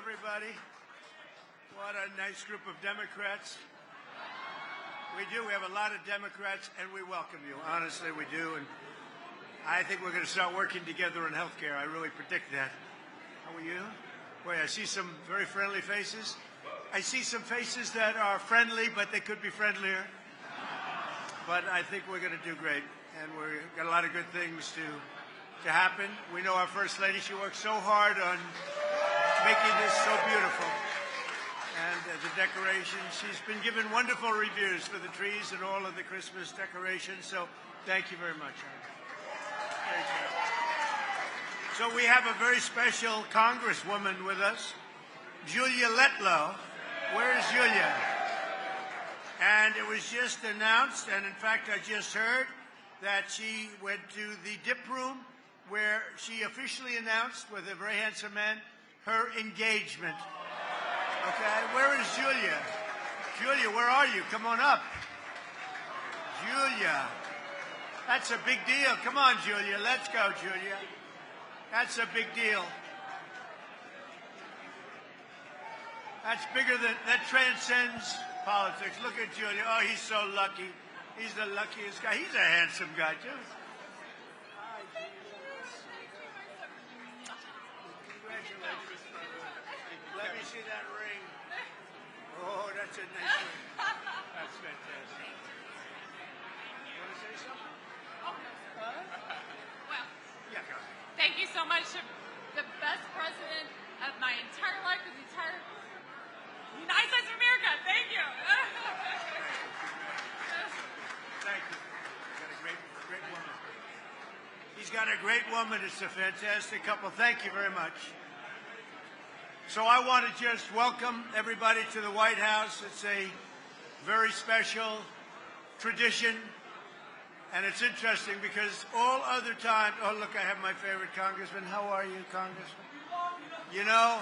everybody. What a nice group of Democrats. We do. We have a lot of Democrats, and we welcome you. Honestly, we do. And I think we're going to start working together on health care. I really predict that. How are you? Boy, I see some very friendly faces. I see some faces that are friendly, but they could be friendlier. But I think we're going to do great. And we've got a lot of good things to happen. We know our First Lady, she works so hard on making this so beautiful. And the decorations, she's been given wonderful reviews for the trees and all of the Christmas decorations. So thank you very much. Thank you. So we have a very special Congresswoman with us, Julia Letlow. Where's Julia? And it was just announced, and in fact I just heard that she went to the dip room where she officially announced with a very handsome man her engagement. Okay, where is Julia? Julia, where are you? Come on up. Julia, that's a big deal. Come on, Julia, let's go, Julia. That's a big deal. That's bigger than, that transcends politics. Look at Julia. Oh, he's so lucky. He's the luckiest guy. He's a handsome guy, too. Congratulations, brother. Let me see that ring. Oh, that's a nice ring. That's fantastic. You want to say something? Oh. Well, yeah, go ahead. Thank you so much. The best president of my entire life, the entire United States of America. Thank you. Thank you. He's got a great woman. He's got a great woman. It's a fantastic couple. Thank you very much. So I want to just welcome everybody to the White House. It's a very special tradition. And it's interesting because all other times, oh, look, I have my favorite congressman. How are you, Congressman? You know,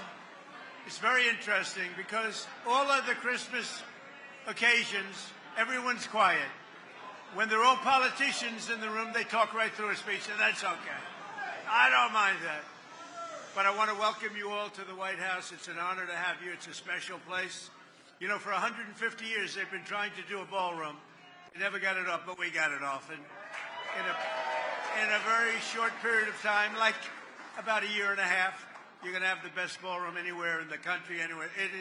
it's very interesting because all other Christmas occasions, everyone's quiet. When they're all politicians in the room, they talk right through a speech, and that's okay. I don't mind that. But I want to welcome you all to the White House. It's an honor to have you. It's a special place. You know, for 150 years, they've been trying to do a ballroom. They never got it off, but we got it off. And in a very short period of time, like about a year and a half, you're going to have the best ballroom anywhere in the country, anywhere. It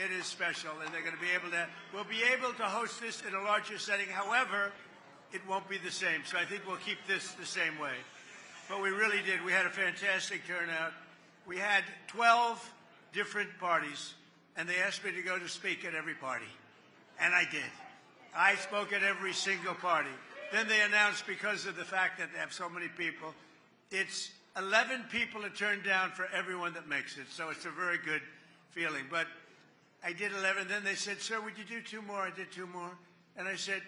is special, and they're going to be able to, we'll be able to host this in a larger setting. However, it won't be the same. So I think we'll keep this the same way. But we really did. We had a fantastic turnout. We had 12 different parties, and they asked me to go to speak at every party. And I did. I spoke at every single party. Then they announced, because of the fact that they have so many people, it's 11 people to turn down for everyone that makes it. So it's a very good feeling. But I did 11. Then they said, sir, would you do 2 more? I did 2 more. And I said,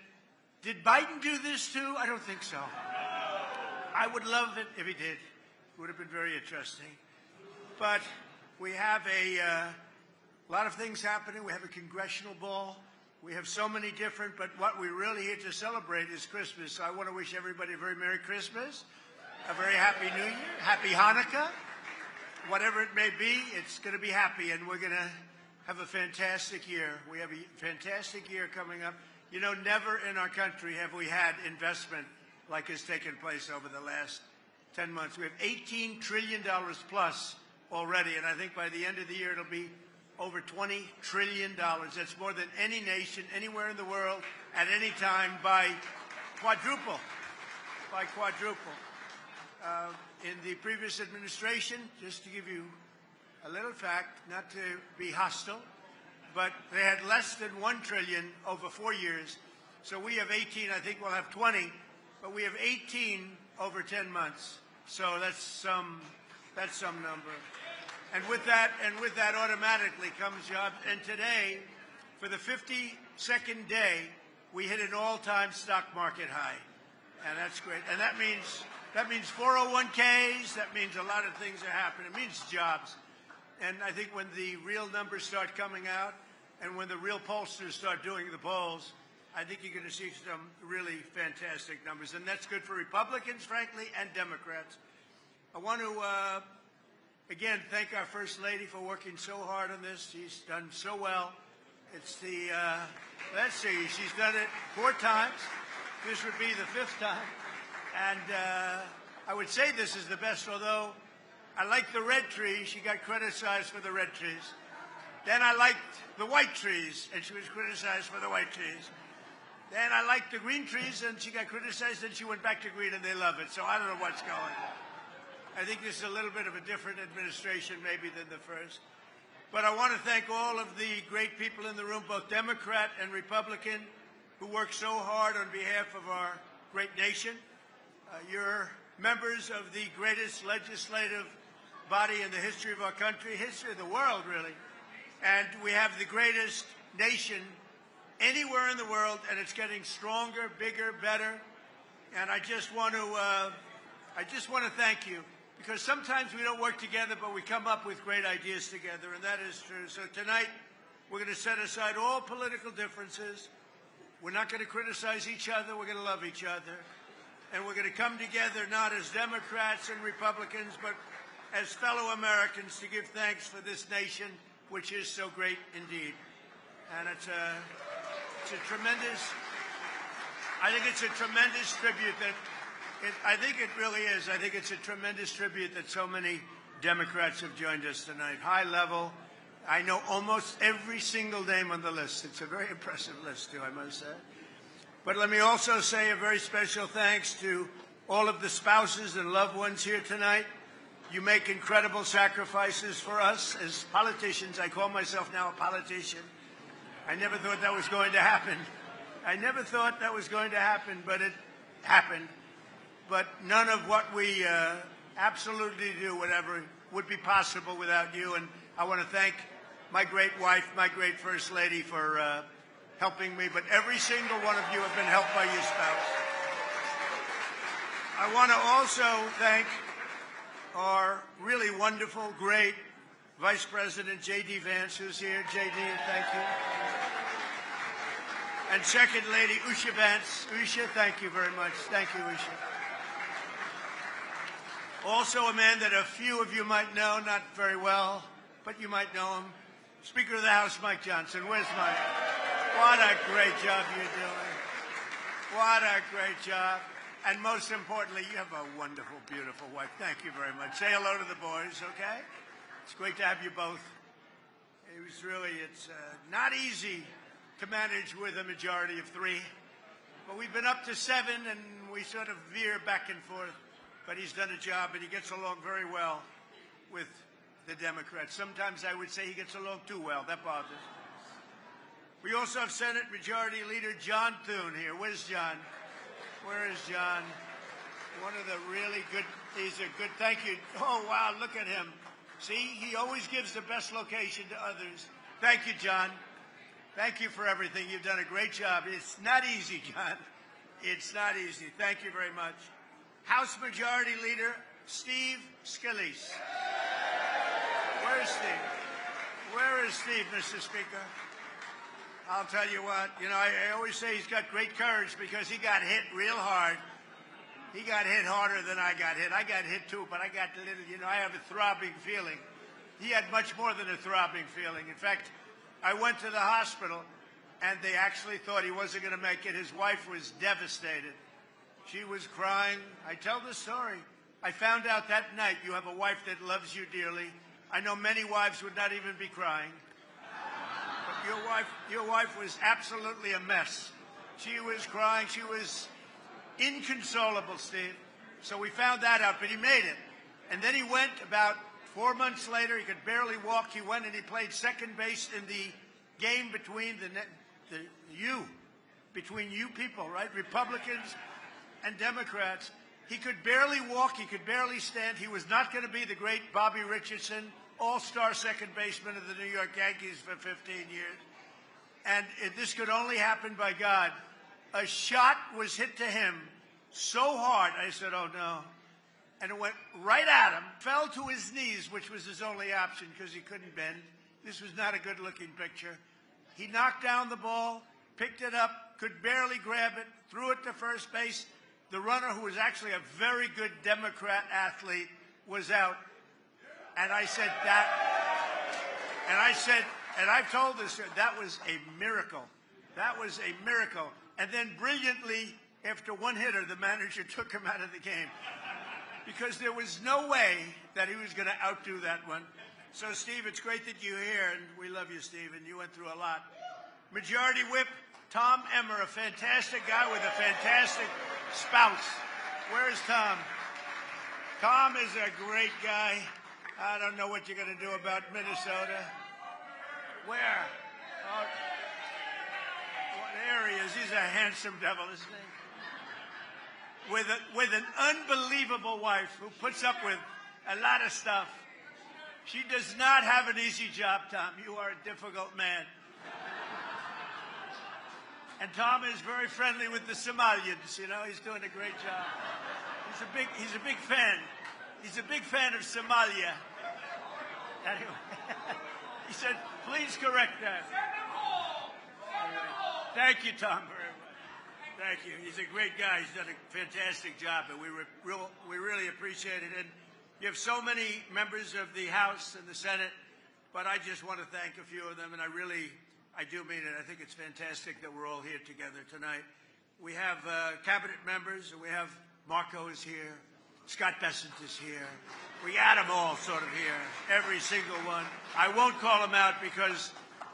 did Biden do this too? I don't think so. I would love it if he did. It would have been very interesting. But we have a lot of things happening. We have a Congressional Ball. We have so many different, but what we're really here to celebrate is Christmas. So I want to wish everybody a very Merry Christmas, a very Happy New Year, Happy Hanukkah. Whatever it may be, it's going to be happy, and we're going to have a fantastic year. We have a fantastic year coming up. You know, never in our country have we had investment like has taken place over the last 10 months. We have $18 trillion plus already, and I think by the end of the year it'll be over $20 trillion. That's more than any nation anywhere in the world at any time by quadruple. In the previous administration, just to give you a little fact, not to be hostile, but they had less than $1 trillion over 4 years. So we have 18. I think we'll have 20, but we have 18 over 10 months. So that's some number. And with that automatically comes jobs. And today, for the 52nd day, we hit an all-time stock market high, and that's great. And that means 401ks. That means a lot of things are happening. It means jobs. And I think when the real numbers start coming out, and when the real pollsters start doing the polls, I think you're going to see some really fantastic numbers. And that's good for Republicans, frankly, and Democrats. I want to again, thank our First Lady for working so hard on this. She's done so well. It's the, let's see, she's done it 4 times. This would be the 5th time. And I would say this is the best, although I like the red trees. She got criticized for the red trees. Then I liked the white trees, and she was criticized for the white trees. Then I liked the green trees, and she got criticized, and she went back to green, and they love it. So I don't know what's going on. I think this is a little bit of a different administration maybe than the first. But I want to thank all of the great people in the room, both Democrat and Republican, who work so hard on behalf of our great nation. You're members of the greatest legislative body in the history of our country, history of the world, really. And we have the greatest nation anywhere in the world, and it's getting stronger, bigger, better. And I just want to thank you, because sometimes we don't work together, but we come up with great ideas together, and that is true. So tonight, we're going to set aside all political differences. We're not going to criticize each other. We're going to love each other. And we're going to come together not as Democrats and Republicans, but as fellow Americans to give thanks for this nation, which is so great indeed. And it's a tremendous, I think it's a tremendous tribute that, I think it really is. I think it's a tremendous tribute that so many Democrats have joined us tonight. High level. I know almost every single name on the list. It's a very impressive list, too, I must say. But let me also say a very special thanks to all of the spouses and loved ones here tonight. You make incredible sacrifices for us as politicians. I call myself now a politician. I never thought that was going to happen. I never thought that was going to happen, but it happened. But none of what we absolutely do, whatever, would be possible without you. And I want to thank my great wife, my great First Lady, for helping me. But every single one of you have been helped by your spouse. I want to also thank our really wonderful, great Vice President J.D. Vance, who's here. J.D., thank you. And Second Lady Usha Vance. Usha, thank you very much. Thank you, Usha. Also a man that a few of you might know, not very well, but you might know him. Speaker of the House, Mike Johnson. Where's Mike? What a great job you're doing. What a great job. And most importantly, you have a wonderful, beautiful wife. Thank you very much. Say hello to the boys, okay? It's great to have you both. It's not easy to manage with a majority of 3. But we've been up to 7, and we sort of veer back and forth. But he's done a job, and he gets along very well with the Democrats. Sometimes I would say he gets along too well. That bothers me. We also have Senate Majority Leader John Thune here. Where's John? Where is John? One of the really good, he's a good, thank you. Oh, wow, look at him. See, he always gives the best location to others. Thank you, John. Thank you for everything. You've done a great job. It's not easy, John. It's not easy. Thank you very much. House Majority Leader Steve Scalise. Where is Steve? Where is Steve, Mr. Speaker? I'll tell you what, I always say he's got great courage because he got hit real hard. He got hit harder than I got hit. I got hit too, but I got a little, I have a throbbing feeling. He had much more than a throbbing feeling. In fact, I went to the hospital, and they actually thought he wasn't going to make it. His wife was devastated. She was crying. I tell the story. I found out that night you have a wife that loves you dearly. I know many wives would not even be crying. But your wife was absolutely a mess. She was crying. She was inconsolable, Steve. So we found that out, but he made it. And then he went about 4 months later. He could barely walk. He went and he played second base in the game between between you people, right? Republicans and Democrats. He could barely walk. He could barely stand. He was not going to be the great Bobby Richardson, all-star second baseman of the New York Yankees for 15 years. And this could only happen by God. A shot was hit to him so hard, I said, oh, no. And it went right at him, fell to his knees, which was his only option because he couldn't bend. This was not a good-looking picture. He knocked down the ball, picked it up, could barely grab it, threw it to first base. The runner, who was actually a very good Democrat athlete, was out. And I said that, and I've told this, that was a miracle. That was a miracle. And then brilliantly, after one hitter, the manager took him out of the game because there was no way that he was going to outdo that one. So, Steve, it's great that you're here, and we love you, Steve, and you went through a lot. Majority Whip Tom Emmer, a fantastic guy with a fantastic spouse. Where's Tom? Tom is a great guy. I don't know what you're going to do about Minnesota. Where? Oh, there he is. He's a handsome devil, isn't he? With an unbelievable wife who puts up with a lot of stuff. She does not have an easy job, Tom. You are a difficult man. And Tom is very friendly with the Somalians. You know, he's doing a great job. He's a big fan. He's a big fan of Somalia. Anyway, he said, please correct that. Anyway, thank you, Tom, very much. Thank you. He's a great guy. He's done a fantastic job, and we really appreciate it. And you have so many members of the House and the Senate, but I just want to thank a few of them, and I do mean it. I think it's fantastic that we're all here together tonight. We have cabinet members, and we have Marco is here. Scott Bessent is here. We got them all sort of here, every single one. I won't call them out because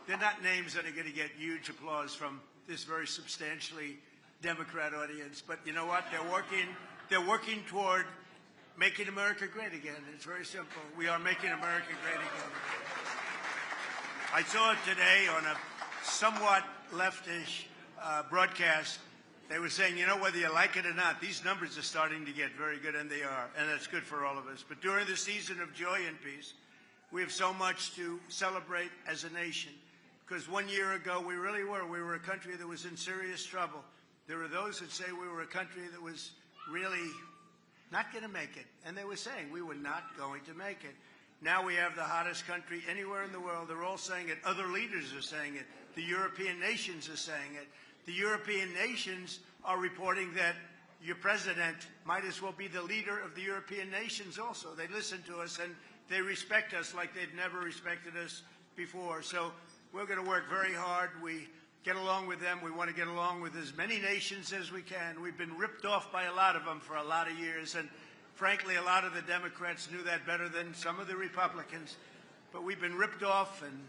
they're not names that are going to get huge applause from this very substantially Democrat audience. But you know what? They're working toward making America great again. It's very simple. We are making America great again. I saw it today on a somewhat leftish broadcast. They were saying, you know, whether you like it or not, these numbers are starting to get very good, and they are, and that's good for all of us. But during the season of joy and peace, we have so much to celebrate as a nation, because 1 year ago we really were. We were a country that was in serious trouble. There were those that say we were a country that was really not going to make it, and they were saying we were not going to make it. Now we have the hottest country anywhere in the world. They're all saying it. Other leaders are saying it. The European nations are saying it. The European nations are reporting that your president might as well be the leader of the European nations also. They listen to us, and they respect us like they've never respected us before. So we're going to work very hard. We get along with them. We want to get along with as many nations as we can. We've been ripped off by a lot of them for a lot of years, and frankly, a lot of the Democrats knew that better than some of the Republicans. But we've been ripped off and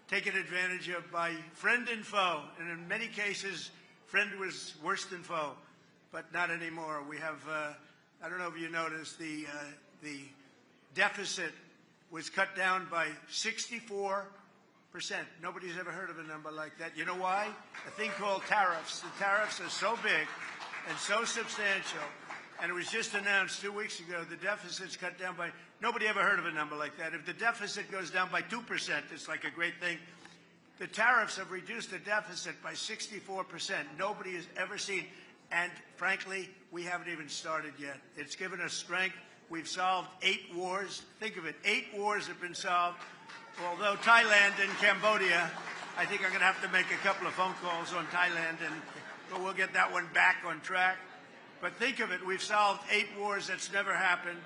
taken advantage of by friend and foe. And in many cases, friend was worse than foe, but not anymore. We have, I don't know if you noticed, the deficit was cut down by 64%. Nobody's ever heard of a number like that. You know why? A thing called tariffs. The tariffs are so big and so substantial. And it was just announced 2 weeks ago, the deficit's cut down by, nobody ever heard of a number like that. If the deficit goes down by 2%, it's like a great thing. The tariffs have reduced the deficit by 64%. Nobody has ever seen. And frankly, we haven't even started yet. It's given us strength. We've solved 8 wars. Think of it, 8 wars have been solved. Although Thailand and Cambodia, I think I'm going to have to make a couple of phone calls on Thailand, but we'll get that one back on track. But think of it, we've solved 8 wars. That's never happened.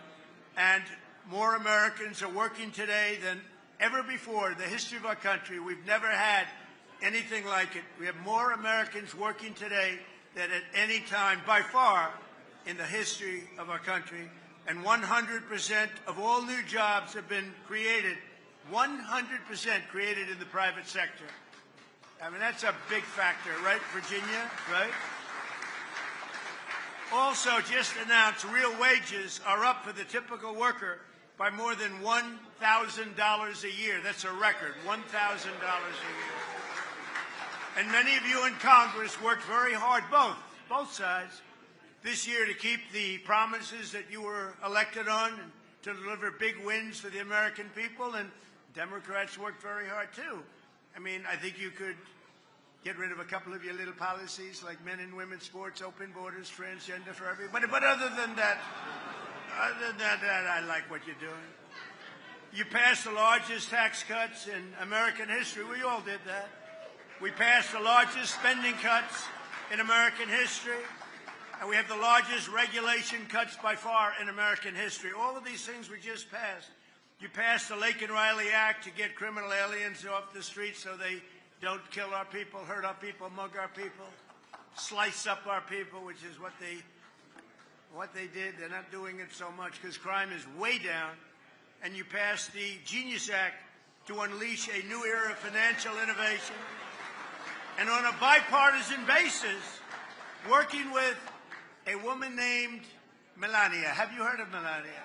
And more Americans are working today than ever before in the history of our country. We've never had anything like it. We have more Americans working today than at any time, by far, in the history of our country. And 100% of all new jobs have been created, 100% created in the private sector. I mean, that's a big factor, right, Virginia, right? Also, just announced real wages are up for the typical worker by more than $1,000 a year. That's a record, $1,000 a year. And many of you in Congress worked very hard, both sides, this year to keep the promises that you were elected on and to deliver big wins for the American people. And Democrats worked very hard, too. I mean, I think you could get rid of a couple of your little policies like men and women's sports, open borders, transgender for everybody. But other than that, I like what you're doing. You passed the largest tax cuts in American history. We all did that. We passed the largest spending cuts in American history. And we have the largest regulation cuts by far in American history. All of these things we just passed. You passed the Lake and Riley Act to get criminal aliens off the streets so they don't kill our people, hurt our people, mug our people, slice up our people, which is what they did. They're not doing it so much because crime is way down. And you passed the Genius Act to unleash a new era of financial innovation. And on a bipartisan basis, working with a woman named Melania. Have you heard of Melania?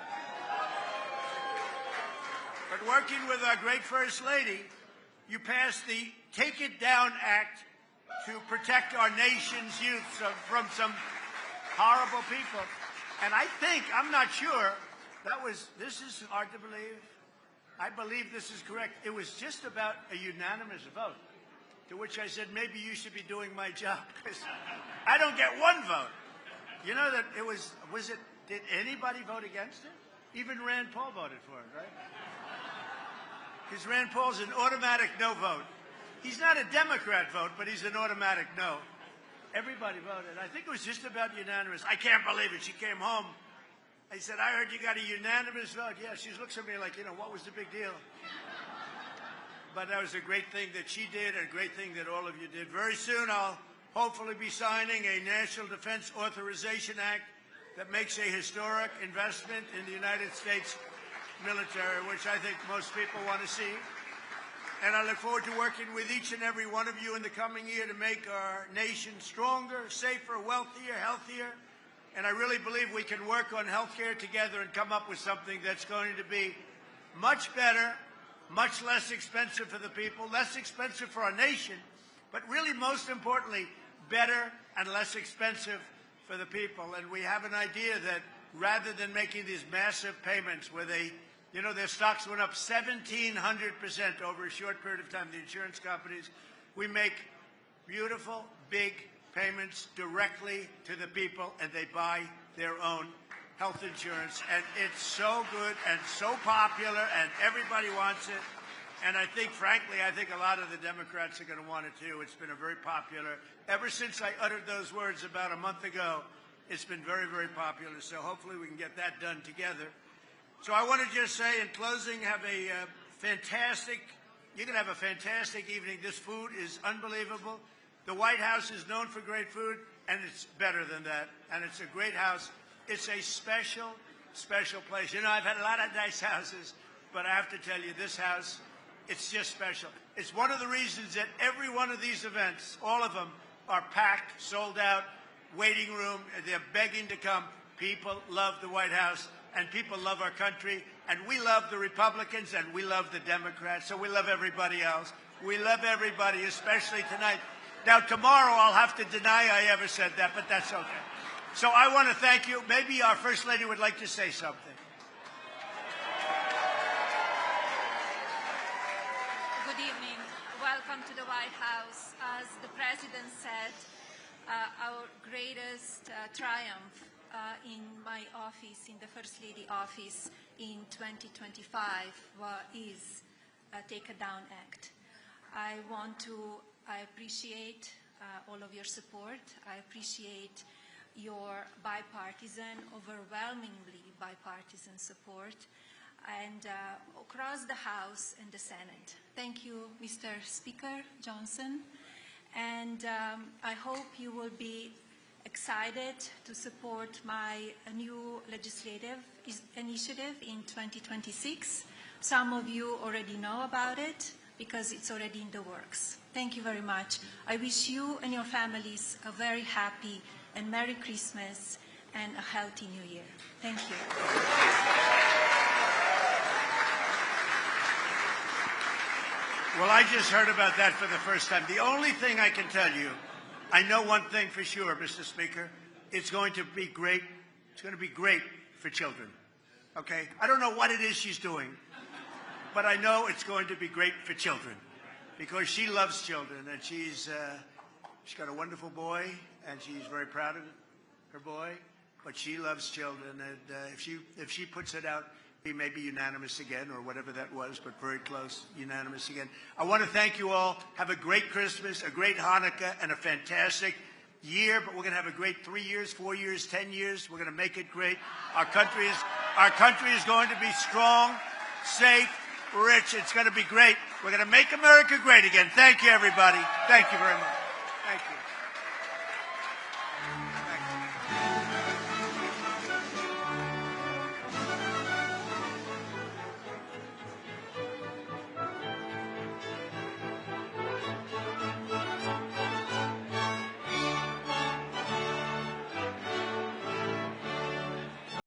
But working with our great First Lady, you passed the Take It Down Act to protect our nation's youth from some horrible people. And I think, I'm not sure, this is hard to believe. I believe this is correct. It was just about a unanimous vote, to which I said, maybe you should be doing my job, because I don't get one vote. You know that did anybody vote against it? Even Rand Paul voted for it, right? Because Rand Paul's an automatic no vote. He's not a Democrat vote, but he's an automatic no. Everybody voted. I think it was just about unanimous. I can't believe it. She came home. I said, I heard you got a unanimous vote. Yeah, she looks at me like, what was the big deal? But that was a great thing that she did, and a great thing that all of you did. Very soon I'll hopefully be signing a National Defense Authorization Act that makes a historic investment in the United States military, which I think most people want to see. And I look forward to working with each and every one of you in the coming year to make our nation stronger, safer, wealthier, healthier. And I really believe we can work on health care together and come up with something that's going to be much better, much less expensive for the people, less expensive for our nation, but really most importantly, better and less expensive for the people. And we have an idea that rather than making these massive payments where their stocks went up 1,700% over a short period of time, the insurance companies, we make beautiful, big payments directly to the people, and they buy their own health insurance. And it's so good and so popular, and everybody wants it. And I think, frankly, a lot of the Democrats are going to want it too. It's been a very popular, ever since I uttered those words about a month ago, it's been very, very popular. So hopefully we can get that done together. So I want to just say in closing, you're going to have a fantastic evening. This food is unbelievable. The White House is known for great food, and it's better than that. And it's a great house. It's a special, special place. I've had a lot of nice houses, but I have to tell you, this house, it's just special. It's one of the reasons that every one of these events, all of them, are packed, sold out, waiting room. They're begging to come. People love the White House, and people love our country, and we love the Republicans, and we love the Democrats, so we love everybody else. We love everybody, especially tonight. Now, tomorrow I'll have to deny I ever said that, but that's okay. So I want to thank you. Maybe our First Lady would like to say something. Good evening. Welcome to the White House. As the President said, our greatest triumph in my office, in the First Lady office in 2025 is Take It Down Act. I appreciate all of your support. I appreciate your bipartisan, overwhelmingly bipartisan support, and across the House and the Senate. Thank you, Mr. Speaker Johnson. And I hope you will be excited to support my new legislative initiative in 2026. Some of you already know about it because it's already in the works. Thank you very much. I wish you and your families a very happy and Merry Christmas and a healthy New Year. Thank you. Well, I just heard about that for the first time. The only thing I can tell you, I know one thing for sure, Mr. Speaker, it's going to be great. It's going to be great for children. Okay? I don't know what it is she's doing, but I know it's going to be great for children because she loves children, and she's got a wonderful boy, and she's very proud of her boy, but she loves children, and if she puts it out, we may be unanimous again, or whatever that was, but very close, unanimous again. I want to thank you all. Have a great Christmas, a great Hanukkah, and a fantastic year, but we're going to have a great 3 years, 4 years, 10 years. We're going to make it great. Our country is going to be strong. safe, rich. It's going to be great. We're going to make America great again. Thank you, everybody. Thank you very much. Thank you.